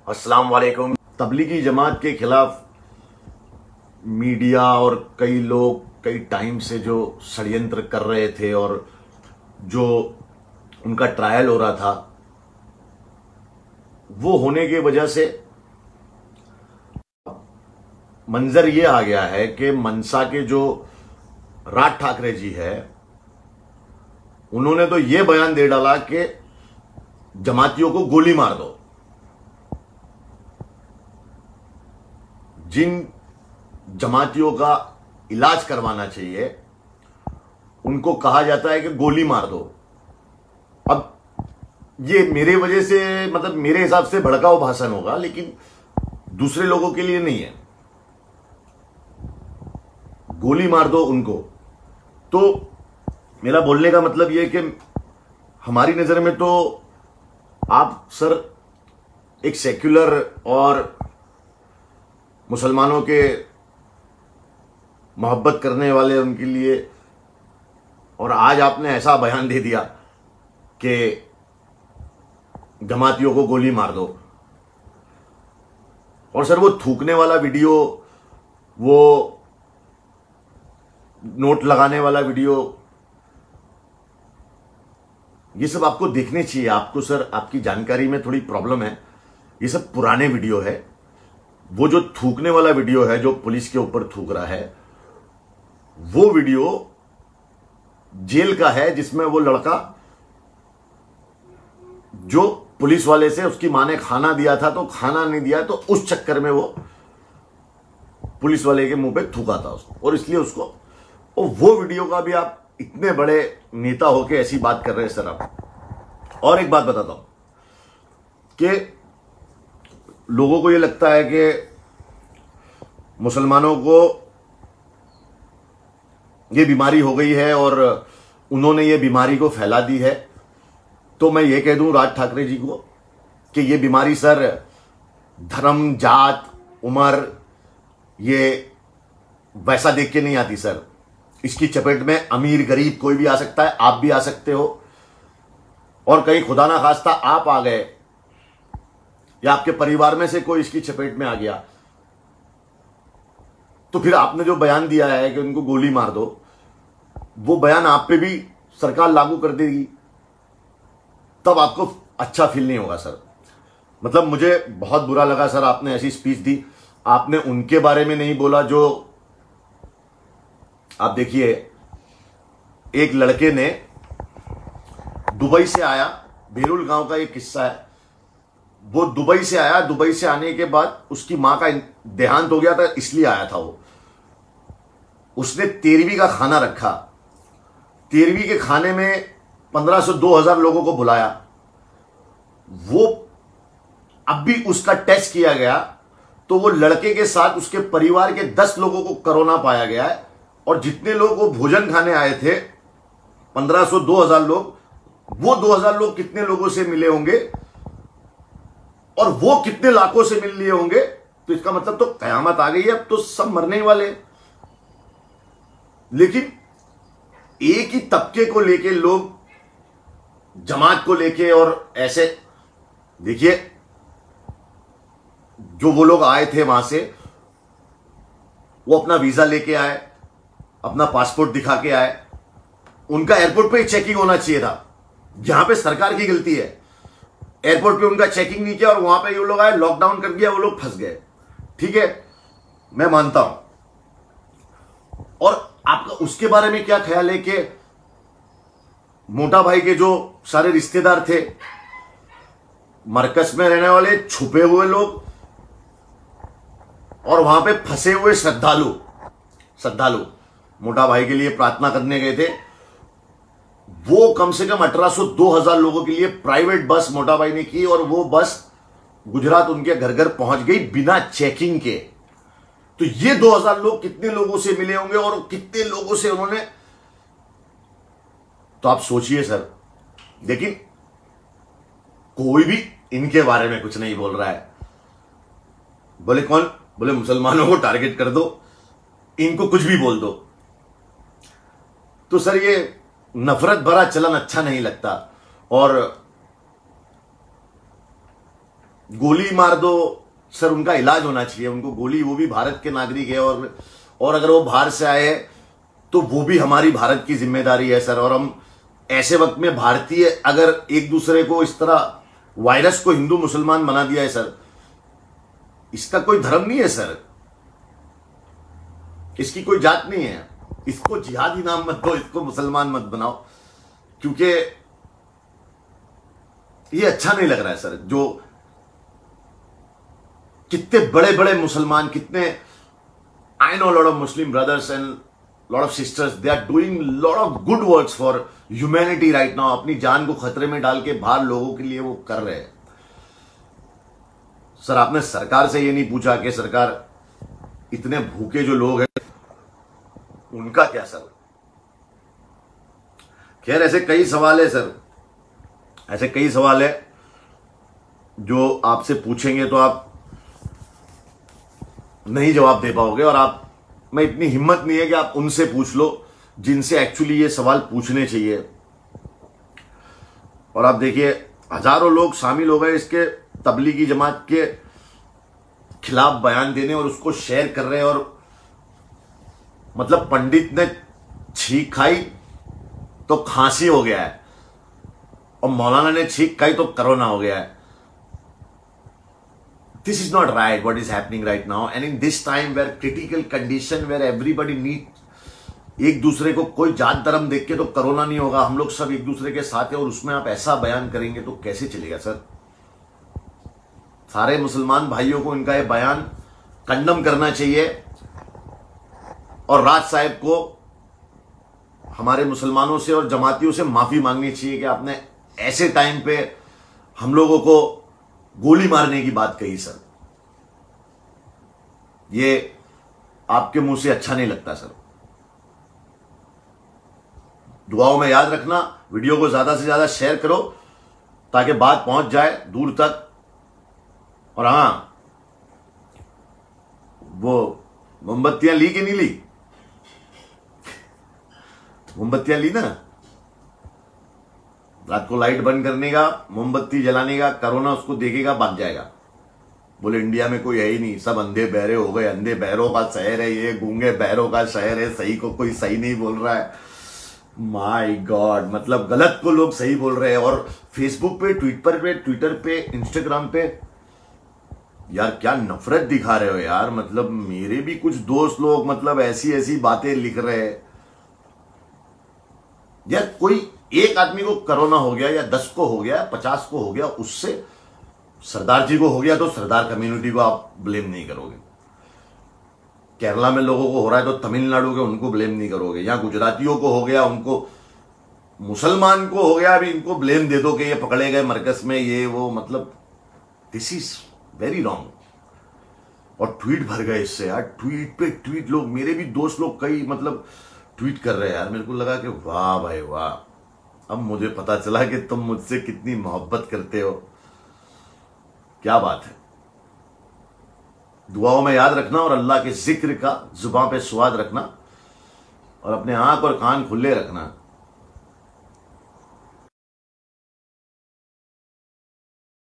अस्सलाम वालेकुम। तबलीगी जमात के खिलाफ मीडिया और कई लोग कई टाइम से जो षड्यंत्र कर रहे थे और जो उनका ट्रायल हो रहा था, वो होने की वजह से मंजर ये आ गया है कि मनसा के जो राज ठाकरे जी है, उन्होंने तो ये बयान दे डाला कि जमातियों को गोली मार दो। जिन जमातियों का इलाज करवाना चाहिए उनको कहा जाता है कि गोली मार दो। अब ये मेरे वजह से मेरे हिसाब से भड़काऊ भाषण होगा, लेकिन दूसरे लोगों के लिए नहीं है। गोली मार दो उनको। तो मेरा बोलने का मतलब यह कि हमारी नजर में तो आप सर एक सेक्युलर और मुसलमानों के मोहब्बत करने वाले उनके लिए, और आज आपने ऐसा बयान दे दिया कि जमातियों को गोली मार दो। और सर वो थूकने वाला वीडियो, वो नोट लगाने वाला वीडियो, ये सब आपको देखने चाहिए। आपको सर आपकी जानकारी में थोड़ी प्रॉब्लम है। ये सब पुराने वीडियो है। वो जो थूकने वाला वीडियो है, जो पुलिस के ऊपर थूक रहा है, वो वीडियो जेल का है, जिसमें वो लड़का जो पुलिस वाले से उसकी मां ने खाना दिया था तो खाना नहीं दिया, तो उस चक्कर में वो पुलिस वाले के मुंह पे थूका था उसको, और इसलिए उसको, और वो वीडियो का भी आप इतने बड़े नेता होके ऐसी बात कर रहे हैं सर आप। और एक बात बताता हूं कि लोगों को ये लगता है कि मुसलमानों को ये बीमारी हो गई है और उन्होंने ये बीमारी को फैला दी है। तो मैं ये कह दूं राज ठाकरे जी को कि ये बीमारी सर धर्म, जात, उम्र, ये वैसा देख के नहीं आती सर। इसकी चपेट में अमीर गरीब कोई भी आ सकता है, आप भी आ सकते हो, और कहीं खुदा ना खास्ता आप आ गए या आपके परिवार में से कोई इसकी चपेट में आ गया, तो फिर आपने जो बयान दिया है कि उनको गोली मार दो, वो बयान आप पे भी सरकार लागू कर देगी, तब आपको अच्छा फील नहीं होगा सर। मुझे बहुत बुरा लगा सर, आपने ऐसी स्पीच दी। आपने उनके बारे में नहीं बोला जो, आप देखिए, एक लड़के ने दुबई से आया, बेरुल गांव का एक किस्सा है। वो दुबई से आया, दुबई से आने के बाद उसकी मां का देहांत हो गया था, इसलिए आया था वो। उसने 13वीं का खाना रखा। 13वीं के खाने में 1500-2000 लोगों को बुलाया। वो अब भी उसका टेस्ट किया गया तो वो लड़के के साथ उसके परिवार के 10 लोगों को कोरोना पाया गया है, और जितने लोग वो भोजन खाने आए थे 1500-2000 लोग, वो 2000 लोग कितने लोगों से मिले होंगे और वो कितने लाखों से मिल लिए होंगे, तो इसका मतलब तो कयामत आ गई है, अब तो सब मरने ही वाले। लेकिन एक ही तबके को लेके लोग, जमात को लेके, और ऐसे देखिए, जो वो लोग आए थे वहां से, वो अपना वीजा लेके आए, अपना पासपोर्ट दिखा के आए। उनका एयरपोर्ट पे ही चेकिंग होना चाहिए था। यहां पे सरकार की गलती है, एयरपोर्ट पे उनका चेकिंग नहीं किया और वहां पे ये लोग आए, लॉकडाउन कर दिया, वो लोग फंस गए। ठीक है, मैं मानता हूं। और आपका उसके बारे में क्या ख्याल है कि मोटा भाई के जो सारे रिश्तेदार थे, मरकज में रहने वाले छुपे हुए लोग, और वहां पे फंसे हुए श्रद्धालु मोटा भाई के लिए प्रार्थना करने गए थे, वो कम से कम 1800-2000 लोगों के लिए प्राइवेट बस मोटा भाई ने की, और वो बस गुजरात उनके घर घर पहुंच गई बिना चेकिंग के। तो ये 2000 लोग कितने लोगों से मिले होंगे और कितने लोगों से उन्होंने, तो आप सोचिए सर। लेकिन कोई भी इनके बारे में कुछ नहीं बोल रहा है। बोले कौन? बोले मुसलमानों को टारगेट कर दो, इनको कुछ भी बोल दो। तो सर ये नफरत भरा चलन अच्छा नहीं लगता। और गोली मार दो सर, उनका इलाज होना चाहिए, उनको गोली, वो भी भारत के नागरिक है, और अगर वो बाहर से आए तो वो भी हमारी भारत की जिम्मेदारी है सर। और हम ऐसे वक्त में भारतीय अगर एक दूसरे को इस तरह वायरस को हिंदू मुसलमान बना दिया है सर, इसका कोई धर्म नहीं है सर, इसकी कोई जात नहीं है, इसको जिहादी नाम मत दो, इसको मुसलमान मत बनाओ, क्योंकि ये अच्छा नहीं लग रहा है सर। जो कितने बड़े बड़े मुसलमान, कितने, I know lot of Muslim brothers and lot of sisters, they are doing lot of good works for humanity right now, अपनी जान को खतरे में डाल के बाहर लोगों के लिए वो कर रहे हैं। सर आपने सरकार से ये नहीं पूछा कि सरकार, इतने भूखे जो लोग हैं उनका क्या सर? खैर ऐसे कई सवाल है सर, ऐसे कई सवाल है जो आपसे पूछेंगे तो आप नहीं जवाब दे पाओगे, और आप में इतनी हिम्मत नहीं है कि आप उनसे पूछ लो जिनसे एक्चुअली ये सवाल पूछने चाहिए। और आप देखिए हजारों लोग शामिल हो गए इसके तबलीगी जमात के खिलाफ बयान देने, और उसको शेयर कर रहे हैं। और मतलब पंडित ने छींक खाई तो खांसी हो गया है, और मौलाना ने छींक खाई तो कोरोना हो गया है। This is not right what is happening right now, and in this time where critical condition where everybody need, एक दूसरे को कोई जात धर्म देख के तो कोरोना नहीं होगा, हम लोग सब एक दूसरे के साथ हैं, और उसमें आप ऐसा बयान करेंगे तो कैसे चलेगा सर? सारे मुसलमान भाइयों को इनका ये बयान कंडम करना चाहिए, और राज साहब को हमारे मुसलमानों से और जमातियों से माफी मांगनी चाहिए कि आपने ऐसे टाइम पे हम लोगों को गोली मारने की बात कही सर। ये आपके मुंह से अच्छा नहीं लगता सर। दुआओं में याद रखना, वीडियो को ज्यादा से ज्यादा शेयर करो ताकि बात पहुंच जाए दूर तक। और हां, वो मोमबत्तियां ली कि नहीं ली? मोमबत्तियां ली ना? रात को लाइट बंद करने का, मोमबत्ती जलाने का, कोरोना उसको देखेगा, भाग जाएगा। बोले इंडिया में कोई है ही नहीं, सब अंधे बहरे हो गए, अंधे बहरों का शहर है ये, गूंगे बहरों का शहर है, सही को कोई सही नहीं बोल रहा है। माय गॉड, मतलब गलत को लोग सही बोल रहे हैं। और फेसबुक पे, ट्विटर पे, इंस्टाग्राम पे यार क्या नफरत दिखा रहे हो यार। मतलब मेरे भी कुछ दोस्त लोग मतलब ऐसी ऐसी बातें लिख रहे हैं यार। कोई एक आदमी को कोरोना हो गया, या 10 को हो गया, 50 को हो गया, उससे सरदार जी को हो गया तो सरदार कम्युनिटी को आप ब्लेम नहीं करोगे। केरला में लोगों को हो रहा है तो तमिलनाडु के उनको ब्लेम नहीं करोगे। यहां गुजरातियों को हो गया, उनको, मुसलमान को हो गया, अभी इनको ब्लेम दे दो कि ये पकड़े गए मरकज में, ये वो। मतलब दिस इज वेरी रॉन्ग। और ट्वीट भर गए इससे यार, ट्वीट पे ट्वीट। लोग, मेरे भी दोस्त लोग कई मतलब ट्वीट कर रहे हैं यार। मेरे को लगा कि वाह भाई वाह, अब मुझे पता चला कि तुम मुझसे कितनी मोहब्बत करते हो। क्या बात है। दुआओं में याद रखना, और अल्लाह के जिक्र का जुबान पे स्वाद रखना, और अपने आंख और कान खुले रखना।